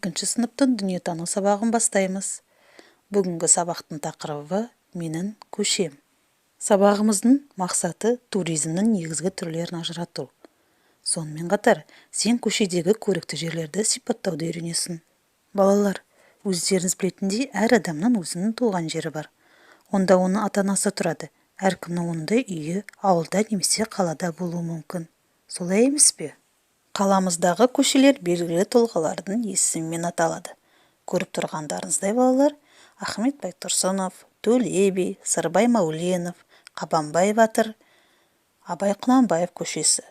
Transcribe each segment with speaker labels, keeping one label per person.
Speaker 1: Екінші сыныптың дүниетану сабағын бастаймыз. Бүгінгі сабақтың тақырыбы менің көшем. Сабағымыздың мақсаты туризмнің негізгі түрлерін ажырату. Сонымен қатар, сен көшедегі көрікті жерлерді сипаттауды үйренесің. Балалар, өздеріңіз білетіндей, әр адамның өзінің туған жері бар. Онда оның ата-анасы тұрады. Әркімнің ондай үйі ауылда немесе қалада болуы мүмкін. Солай емес пе? Қаламыздағы көшелер белгілі тұлғалардың есімімен аталады. Көріп тұрғандарыңыздай балалар, Ахмет Байтұрсынов, Төле би, Сырбай Мәуленов, Қабанбай батыр, Абай Құнанбаев көшесі.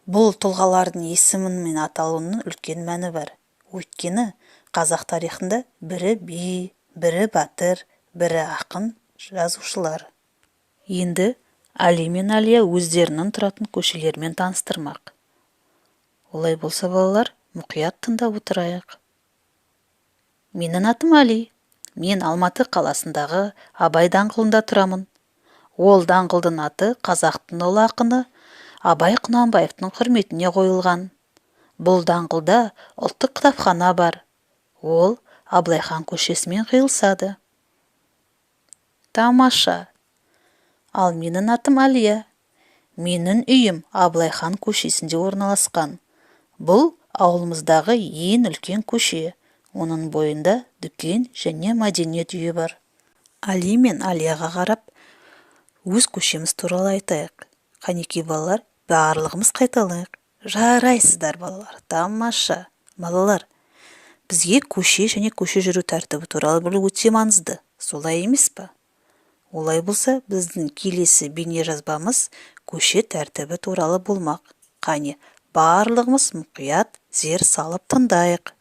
Speaker 1: Бұл тұлғалардың есімімен аталуының үлкен мәні бар. Өйткені қазақ тарихында бірі би, бірі батыр, бірі ақын жазушылар. Енді Али мен Алия өздерінің тұратын көшелермен таныстырмақ. Олай болса балалар, мұқият тыңдап отырайық. Менің атым Али. Мен Алматы қаласындағы Абай даңғылында тұрамын. Ол даңғылдың аты қазақтың ұлы ақыны Абай Құнанбаевтың құрметіне қойылған. Бұл даңғылда ұлттық кітапхана бар. Ол Абылайхан көшесімен қиылысады. Тамаша. Ал менің атым Алия. Менің үйім Абылайхан көшесінде орналасқан. Бұл ауылымыздағы ең үлкен көше. Оның бойында дүкен және мәдениет үйі бар. Али мен Алияға қарап, өз көшеміз туралы айтайық. Қанекей балалар, барлығымыз қайталайық. Жарайсыздар балалар, тамаша. Балалар, бізге көше және көше жүру тәртібі туралы білу өте маңызды. Солай емес пе? Олай болса, біздің келесі бейнежазбамыз көше тәртібі туралы болмақ. Қане, барлығымыз мұқият зер салып тыңдайық.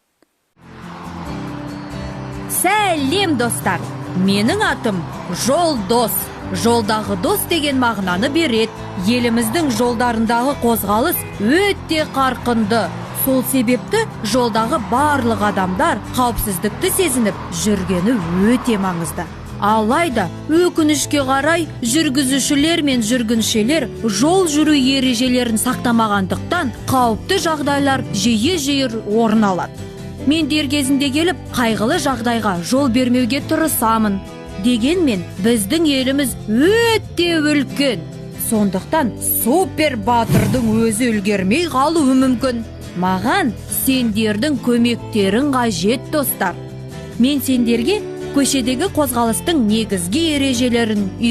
Speaker 2: Сәлем достар, менің атым Жолдос. Жолдағы дос деген мағынаны береді. Еліміздің жолдарындағы қозғалыс өте қарқынды. Сол себепті жолдағы барлық адамдар қауіпсіздікті сезініп жүргені өте маңызды. Алайда өкінішке қарай жүргізушілер мен жүргіншілер жол жүру ережелерін сақтамағандықтан қауіпті жағдайлар жиі орын алады. Мен дер кезінде келіп, қайғылы жағдайға жол бермеуге тырысамын. Дегенмен біздің еліміз өте үлкен. Сондықтан супер батырдың өзі үлгермей қалуы мүмкін. Маған сендердің көмектерің қажет достар. Мен сендерге көшедегі қозғалыстың негізгі ережелерін